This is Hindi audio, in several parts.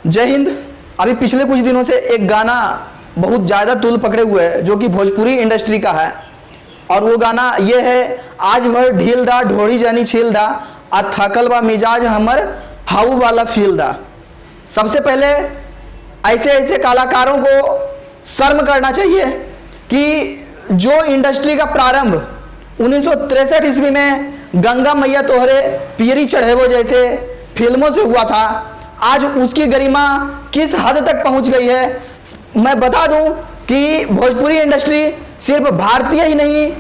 जय हिंद। अभी पिछले कुछ दिनों से एक गाना बहुत ज़्यादा तूल पकड़े हुए है जो कि भोजपुरी इंडस्ट्री का है, और वो गाना ये है, आज भर ढील दा ढोड़ी जानी छील दा आ थकल बा मिजाज हमर हाउ वाला फील दा। सबसे पहले ऐसे ऐसे कलाकारों को शर्म करना चाहिए कि जो इंडस्ट्री का प्रारंभ 1963 ईस्वी में गंगा मैया तोहरे पियरी चढ़े वो जैसे फिल्मों से हुआ था, आज उसकी गरिमा किस हद तक पहुंच गई है। मैं बता दूं कि भोजपुरी इंडस्ट्री सिर्फ भारतीय ही नहीं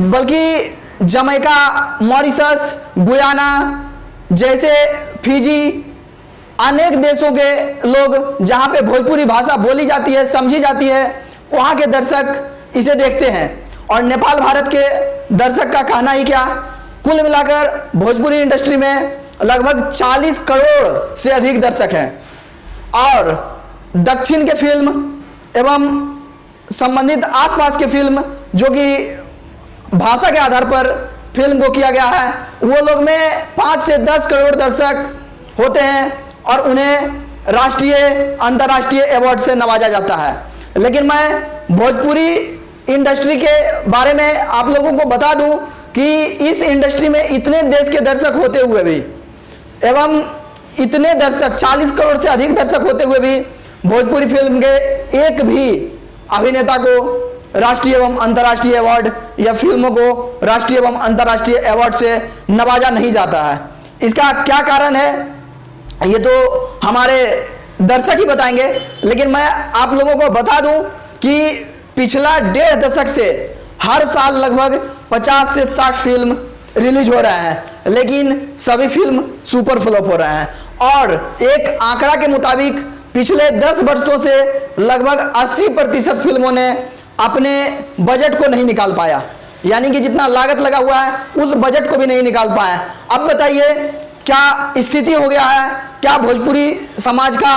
बल्कि जमैका, मॉरिशस, गुयाना जैसे फिजी अनेक देशों के लोग जहां पे भोजपुरी भाषा बोली जाती है, समझी जाती है, वहां के दर्शक इसे देखते हैं। और नेपाल भारत के दर्शक का कहना ही क्या, कुल मिलाकर भोजपुरी इंडस्ट्री में लगभग 40 करोड़ से अधिक दर्शक हैं। और दक्षिण के फिल्म एवं संबंधित आसपास के फिल्म जो कि भाषा के आधार पर फिल्म को किया गया है, वो लोग में 5 से 10 करोड़ दर्शक होते हैं और उन्हें राष्ट्रीय अंतर्राष्ट्रीय अवार्ड से नवाजा जाता है। लेकिन मैं भोजपुरी इंडस्ट्री के बारे में आप लोगों को बता दूं कि इस इंडस्ट्री में इतने देश के दर्शक होते हुए भी एवं इतने दर्शक 40 करोड़ से अधिक दर्शक होते हुए भी भोजपुरी फिल्म के एक भी अभिनेता को राष्ट्रीय एवं अंतर्राष्ट्रीय अवार्ड या फिल्मों को राष्ट्रीय एवं अंतर्राष्ट्रीय अवार्ड से नवाजा नहीं जाता है। इसका क्या कारण है ये तो हमारे दर्शक ही बताएंगे, लेकिन मैं आप लोगों को बता दूं कि पिछला 1.5 दशक से हर साल लगभग 50 से 60 फिल्म रिलीज हो रहा है, लेकिन सभी फिल्म सुपर फ्लॉप हो रहा है। और एक आंकड़ा के मुताबिक पिछले 10 वर्षों से लगभग 80% फिल्मों ने अपने बजट को नहीं निकाल पाया, यानी कि जितना लागत लगा हुआ है उस बजट को भी नहीं निकाल पाया। अब बताइए क्या स्थिति हो गया है, क्या भोजपुरी समाज का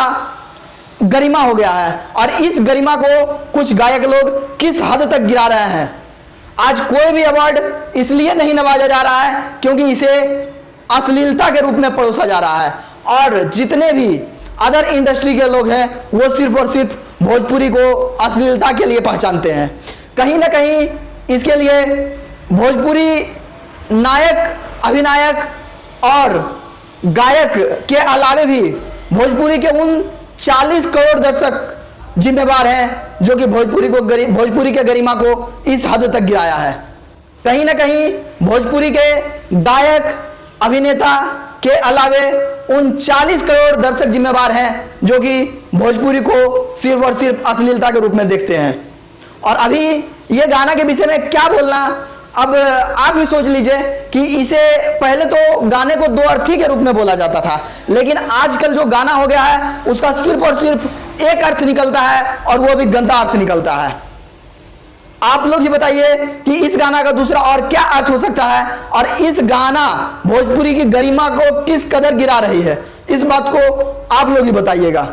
गरिमा हो गया है, और इस गरिमा को कुछ गायक लोग किस हद तक गिरा रहे हैं। आज कोई भी अवार्ड इसलिए नहीं नवाजा जा रहा है क्योंकि इसे अश्लीलता के रूप में परोसा जा रहा है, और जितने भी अदर इंडस्ट्री के लोग हैं वो सिर्फ और सिर्फ भोजपुरी को अश्लीलता के लिए पहचानते हैं। कहीं ना कहीं इसके लिए भोजपुरी नायक, अभिनायक और गायक के अलावे भी भोजपुरी के उन 40 करोड़ दर्शक जिम्मेवार हैं जो कि भोजपुरी के गरिमा को इस हद तक गिराया है। कहीं ना कहीं भोजपुरी के गायक, अभिनेता के अलावे उन 40 करोड़ दर्शक जिम्मेवार हैं जो कि भोजपुरी को सिर्फ और सिर्फ अश्लीलता के रूप में देखते हैं। और अभी ये गाना के विषय में क्या बोलना, अब आप भी सोच लीजिए कि इसे पहले तो गाने को 2 अर्थी के रूप में बोला जाता था, लेकिन आजकल जो गाना हो गया है उसका सिर्फ और सिर्फ एक अर्थ निकलता है और वो भी गंदा अर्थ निकलता है। आप लोग ही बताइए कि इस गाना का दूसरा और क्या अर्थ हो सकता है, और इस गाना भोजपुरी की गरिमा को किस कदर गिरा रही है, इस बात को आप लोग ही बताइएगा।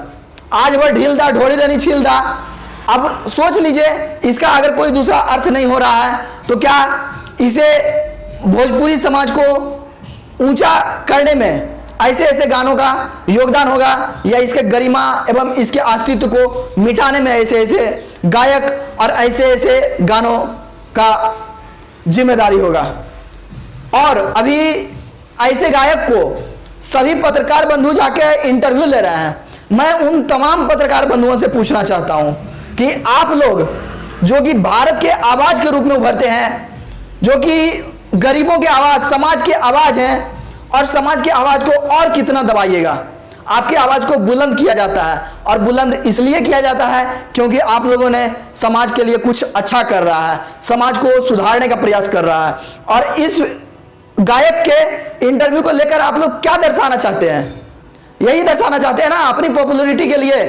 आज वह ढील दा ढोड़ी देनी छील दा। अब सोच लीजिए इसका अगर कोई दूसरा अर्थ नहीं हो रहा है तो क्या इसे भोजपुरी समाज को ऊंचा करने में ऐसे ऐसे गानों का योगदान होगा, या इसके गरिमा एवं इसके अस्तित्व को मिटाने में ऐसे ऐसे गायक और ऐसे ऐसे गानों का जिम्मेदारी होगा। और अभी ऐसे गायक को सभी पत्रकार बंधु जाके इंटरव्यू ले रहे हैं। मैं उन तमाम पत्रकार बंधुओं से पूछना चाहता हूं कि आप लोग जो कि भारत के आवाज के रूप में उभरते हैं, जो कि गरीबों के आवाज, समाज के आवाज हैं, और समाज की आवाज को और कितना दबाइएगा। आपकी आवाज को बुलंद किया जाता है, और बुलंद इसलिए किया जाता है क्योंकि आप लोगों ने समाज के लिए कुछ अच्छा कर रहा है, समाज को सुधारने का प्रयास कर रहा है। और इस गायक के इंटरव्यू को लेकर आप लोग क्या दर्शाना चाहते हैं? यही दर्शाना चाहते हैं ना अपनी पॉपुलैरिटी के लिए।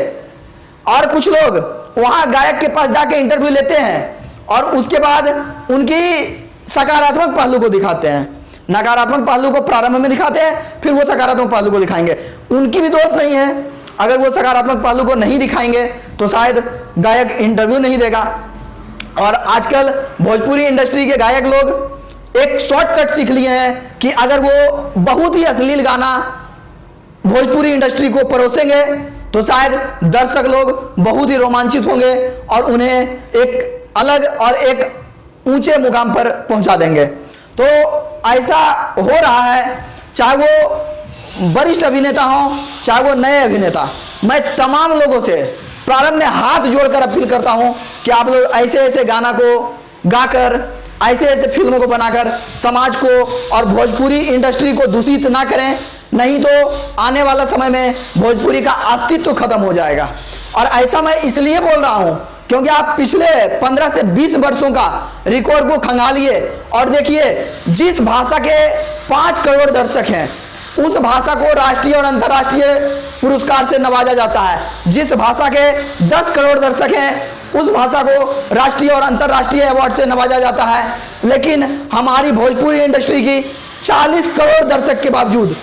और कुछ लोग वहां गायक के पास जाके इंटरव्यू लेते हैं और उसके बाद उनकी सकारात्मक पहलू को दिखाते हैं, नकारात्मक पहलू को प्रारंभ में दिखाते हैं, फिर वो सकारात्मक पहलू को दिखाएंगे। उनकी भी दोष नहीं है, अगर वो सकारात्मक पहलू को नहीं दिखाएंगे तो शायद गायक इंटरव्यू नहीं देगा। और आजकल भोजपुरी इंडस्ट्री के गायक लोग एक शॉर्टकट सीख लिए हैं कि अगर वो बहुत ही अश्लील गाना भोजपुरी इंडस्ट्री को परोसेंगे तो शायद दर्शक लोग बहुत ही रोमांचित होंगे और उन्हें एक अलग और एक ऊंचे मुकाम पर पहुंचा देंगे। तो ऐसा हो रहा है, चाहे वो वरिष्ठ अभिनेता हो चाहे वो नए अभिनेता, मैं तमाम लोगों से प्रारंभ में हाथ जोड़कर अपील करता हूं कि आप लोग ऐसे ऐसे गाना को गाकर, ऐसे ऐसे फिल्मों को बनाकर समाज को और भोजपुरी इंडस्ट्री को दूषित ना करें, नहीं तो आने वाला समय में भोजपुरी का अस्तित्व खत्म हो जाएगा। और ऐसा मैं इसलिए बोल रहा हूं क्योंकि आप पिछले 15 से 20 वर्षों का रिकॉर्ड को खंगालिए और देखिए, जिस भाषा के 5 करोड़ दर्शक हैं उस भाषा को राष्ट्रीय और अंतर्राष्ट्रीय पुरस्कार से नवाजा जाता है। जिस भाषा के 10 करोड़ दर्शक हैं उस भाषा को राष्ट्रीय और अंतर्राष्ट्रीय अवार्ड से नवाजा जाता है। लेकिन हमारी भोजपुरी इंडस्ट्री की 40 करोड़ दर्शक के बावजूद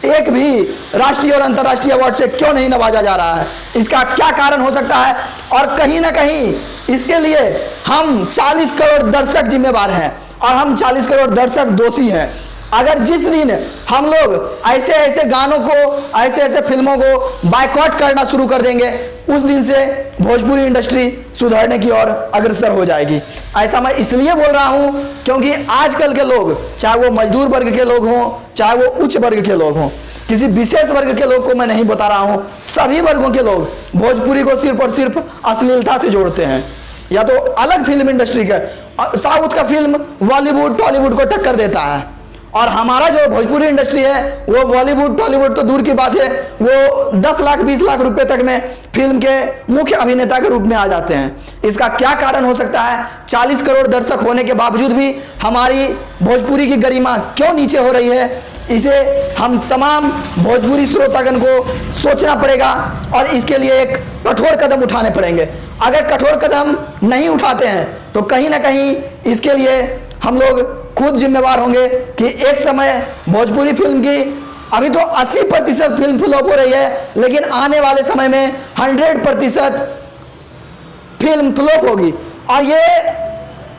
एक भी राष्ट्रीय और अंतर्राष्ट्रीय अवार्ड से क्यों नहीं नवाजा जा रहा है? इसका क्या कारण हो सकता है? और कहीं ना कहीं इसके लिए हम 40 करोड़ दर्शक जिम्मेवार हैं और हम 40 करोड़ दर्शक दोषी हैं। अगर जिस दिन हम लोग ऐसे ऐसे गानों को, ऐसे ऐसे फिल्मों को बायकॉट करना शुरू कर देंगे, उस दिन से भोजपुरी इंडस्ट्री सुधरने की ओर अग्रसर हो जाएगी। ऐसा मैं इसलिए बोल रहा हूं क्योंकि आजकल के लोग, चाहे वो मजदूर वर्ग के लोग हों चाहे वो उच्च वर्ग के लोग हों, किसी विशेष वर्ग के लोग को मैं नहीं बता रहा हूं, सभी वर्गों के लोग भोजपुरी को सिर्फ और सिर्फ अश्लीलता से जोड़ते हैं। या तो अलग फिल्म इंडस्ट्री का, साउथ का फिल्म बॉलीवुड टॉलीवुड को टक्कर देता है और हमारा जो भोजपुरी इंडस्ट्री है वो बॉलीवुड टॉलीवुड तो दूर की बात है, वो 10 लाख 20 लाख रुपए तक में फिल्म के मुख्य अभिनेता के रूप में आ जाते हैं। इसका क्या कारण हो सकता है? 40 करोड़ दर्शक होने के बावजूद भी हमारी भोजपुरी की गरिमा क्यों नीचे हो रही है? इसे हम तमाम भोजपुरी श्रोतागण को सोचना पड़ेगा और इसके लिए एक कठोर कदम उठाने पड़ेंगे। अगर कठोर कदम नहीं उठाते हैं तो कहीं ना कहीं इसके लिए हम लोग खुद जिम्मेवार होंगे कि एक समय भोजपुरी फिल्म की अभी तो 80% फिल्म फ्लॉप हो रही है, लेकिन आने वाले समय में 100% फिल्म फ्लॉप होगी और ये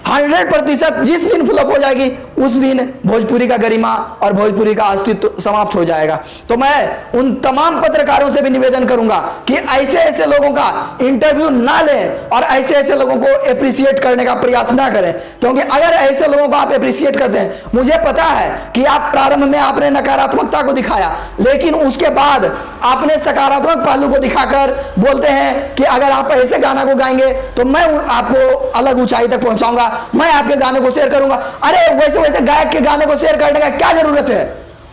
100% जिस दिन फ्लॉप हो जाएगी उस दिन भोजपुरी का गरिमा और भोजपुरी का अस्तित्व समाप्त हो जाएगा। तो मैं उन तमाम पत्रकारों से भी निवेदन करूंगा कि ऐसे ऐसे लोगों का इंटरव्यू ना लें और ऐसे ऐसे लोगों को एप्रिशिएट करने का प्रयास ना करें, क्योंकि अगर ऐसे लोगों को आप एप्रिशिएट करते हैं, मुझे पता है कि आप प्रारंभ में आपने नकारात्मकता को दिखाया, लेकिन उसके बाद आपने सकारात्मक पहलू को दिखाकर बोलते हैं कि अगर आप ऐसे गाना को गाएंगे तो मैं आपको अलग ऊंचाई तक पहुंचाऊंगा, मैं आपके गाने को शेयर करूंगा। अरे वैसे वैसे गायक के गाने को शेयर करने का क्या जरूरत है?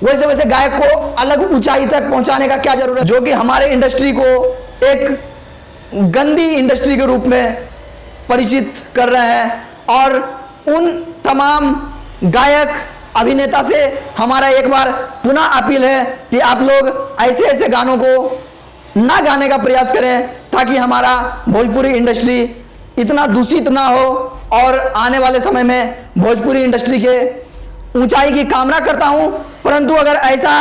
वैसे वैसे गायक को अलग ऊंचाई तक पहुंचाने का क्या जरूरत है? जो कि हमारे इंडस्ट्री को एक गंदी इंडस्ट्री के रूप में परिचित कर रहे हैं। और उन तमाम गायक अभिनेता से हमारा एक बार पुनः अपील है कि आप लोग ऐसे ऐसे गानों को ना गाने का प्रयास करें ताकि हमारा भोजपुरी इंडस्ट्री इतना दूषित ना हो और आने वाले समय में भोजपुरी इंडस्ट्री के ऊंचाई की कामना करता हूं। परंतु अगर ऐसा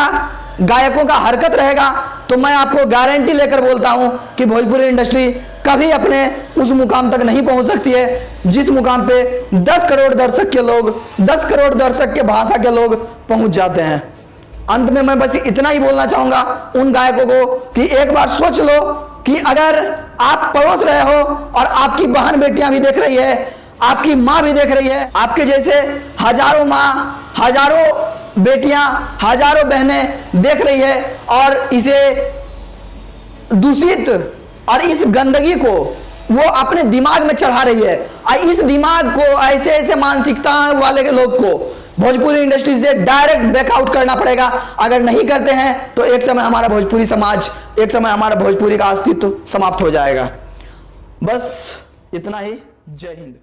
गायकों का हरकत रहेगा तो मैं आपको गारंटी लेकर बोलता हूं कि भोजपुरी इंडस्ट्री कभी अपने उस मुकाम तक नहीं पहुंच सकती है जिस मुकाम पे 10 करोड़ दर्शक के लोग, 10 करोड़ दर्शक के भाषा के लोग पहुंच जाते हैं। अंत में मैं बस इतना ही बोलना चाहूंगा उन गायकों को कि एक बार सोच लो कि अगर आप परोस रहे हो और आपकी बहन बेटियां भी देख रही है, आपकी माँ भी देख रही है, आपके जैसे हजारों माँ, हजारों बेटियां, हजारों बहनें देख रही है और इसे दूषित और इस गंदगी को वो अपने दिमाग में चढ़ा रही है। और इस दिमाग को, ऐसे ऐसे मानसिकता वाले के लोग को भोजपुरी इंडस्ट्री से डायरेक्ट बैकआउट करना पड़ेगा। अगर नहीं करते हैं तो एक समय हमारा भोजपुरी समाज, एक समय हमारा भोजपुरी का अस्तित्व समाप्त हो जाएगा। बस इतना ही। जय हिंद।